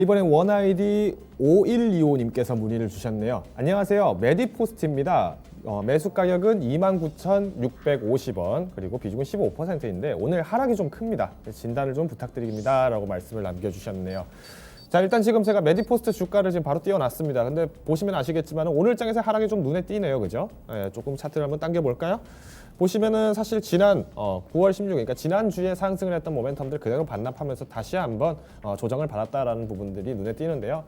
이번엔 원아이디 5125님께서 문의를 주셨네요. 안녕하세요. 메디포스트입니다. 매수 가격은 29,650원 그리고 비중은 15%인데 오늘 하락이 좀 큽니다. 진단을 좀 부탁드립니다 라고 말씀을 남겨주셨네요. 자, 일단 지금 제가 메디포스트 주가를 지금 바로 띄워놨습니다. 근데 보시면 아시겠지만 오늘 장에서 하락이 좀 눈에 띄네요. 그죠? 조금 차트를 한번 당겨볼까요? 보시면은 사실 지난 9월 16일, 그러니까 지난주에 상승을 했던 모멘텀들 그대로 반납하면서 다시 한번 조정을 받았다라는 부분들이 눈에 띄는데요.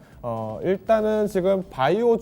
일단은 지금 바이오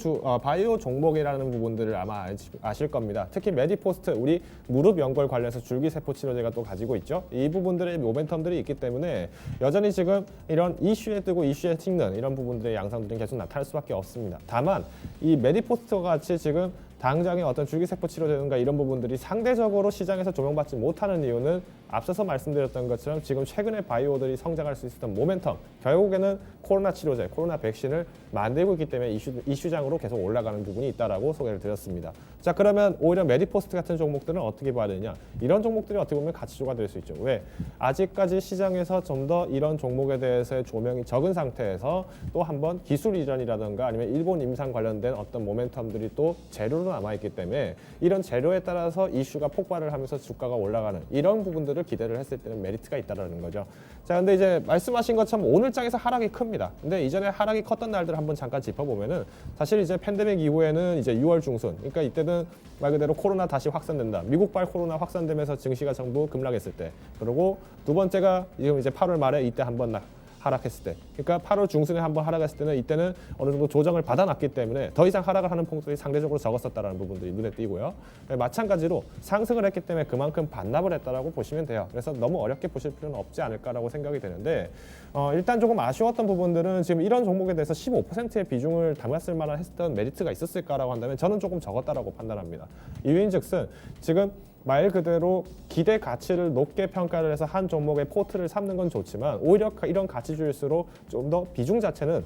종목이라는 부분들을 아마 아실 겁니다. 특히 메디포스트, 우리 무릎 연골 관련해서 줄기세포 치료제가 또 가지고 있죠. 이 부분들의 모멘텀들이 있기 때문에 여전히 지금 이런 이슈에 뜨고 이슈에 튀는 이런 부분들의 양상들은 계속 나타날 수밖에 없습니다. 다만 이 메디포스트와 같이 지금 당장의 어떤 줄기세포 치료제든가 이런 부분들이 상대적으로 시장에서 조명받지 못하는 이유는 앞서서 말씀드렸던 것처럼 지금 최근에 바이오들이 성장할 수 있었던 모멘텀, 결국에는 코로나 치료제, 코로나 백신을 만들고 있기 때문에 이슈장으로 계속 올라가는 부분이 있다라고 소개를 드렸습니다. 자, 그러면 오히려 메디포스트 같은 종목들은 어떻게 봐야 되냐? 이런 종목들이 어떻게 보면 가치주가 될 수 있죠. 왜? 아직까지 시장에서 좀 더 이런 종목에 대해서의 조명이 적은 상태에서 또 한번 기술 이전이라든가 아니면 일본 임상 관련된 어떤 모멘텀들이 또 재료로 남아있기 때문에 이런 재료에 따라서 이슈가 폭발을 하면서 주가가 올라가는 이런 부분들을 기대를 했을 때는 메리트가 있다라는 거죠. 자, 근데 이제 말씀하신 것처럼 오늘 장에서 하락이 큽니다. 근데 이전에 하락이 컸던 날들 한번 잠깐 짚어보면은 사실 이제 팬데믹 이후에는 이제 6월 중순, 그러니까 이때는 말 그대로 코로나 다시 확산된다. 미국발 코로나 확산되면서 증시가 전부 급락했을 때, 그리고 두 번째가 지금 이제 8월 말에 이때 한번 하락했을 때, 그러니까 8월 중순에 한번 하락했을 때는 이때는 어느 정도 조정을 받아놨기 때문에 더 이상 하락을 하는 폭들이 상대적으로 적었었다는 부분들이 눈에 띄고요. 마찬가지로 상승을 했기 때문에 그만큼 반납을 했다라고 보시면 돼요. 그래서 너무 어렵게 보실 필요는 없지 않을까라고 생각이 되는데 일단 조금 아쉬웠던 부분들은 지금 이런 종목에 대해서 15%의 비중을 담았을 만한 했던 메리트가 있었을까라고 한다면 저는 조금 적었다라고 판단합니다. 이유인즉슨 지금 말 그대로 기대 가치를 높게 평가를 해서 한 종목의 포트를 삼는 건 좋지만 오히려 이런 가치주일수록 좀 더 비중 자체는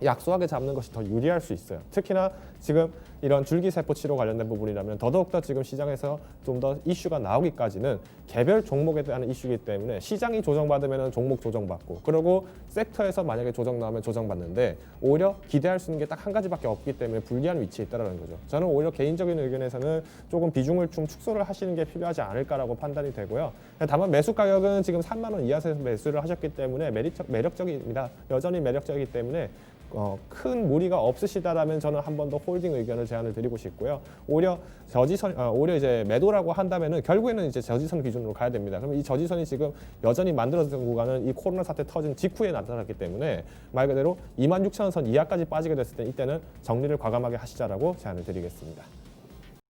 약소하게 잡는 것이 더 유리할 수 있어요. 특히나 지금 이런 줄기세포 치료 관련된 부분이라면 더더욱더 지금 시장에서 좀 더 이슈가 나오기까지는 개별 종목에 대한 이슈이기 때문에 시장이 조정받으면 종목 조정받고, 그리고 섹터에서 만약에 조정 나오면 조정받는데 오히려 기대할 수 있는 게 딱 한 가지밖에 없기 때문에 불리한 위치에 있다는 거죠. 저는 오히려 개인적인 의견에서는 조금 비중을 좀 축소를 하시는 게 필요하지 않을까라고 판단이 되고요. 다만 매수 가격은 지금 3만 원 이하에서 매수를 하셨기 때문에 매력적입니다. 여전히 매력적이기 때문에 큰 무리가 없으시다라면 저는 한 번 더 홀딩 의견을 제안을 드리고 싶고요. 오히려 오히려 이제 매도라고 한다면은 결국에는 이제 저지선 기준으로 가야 됩니다. 그럼 이 저지선이 지금 여전히 만들어진 구간은 이 코로나 사태 터진 직후에 나타났기 때문에 말 그대로 26,000선 이하까지 빠지게 됐을 때 이때는 정리를 과감하게 하시자라고 제안을 드리겠습니다.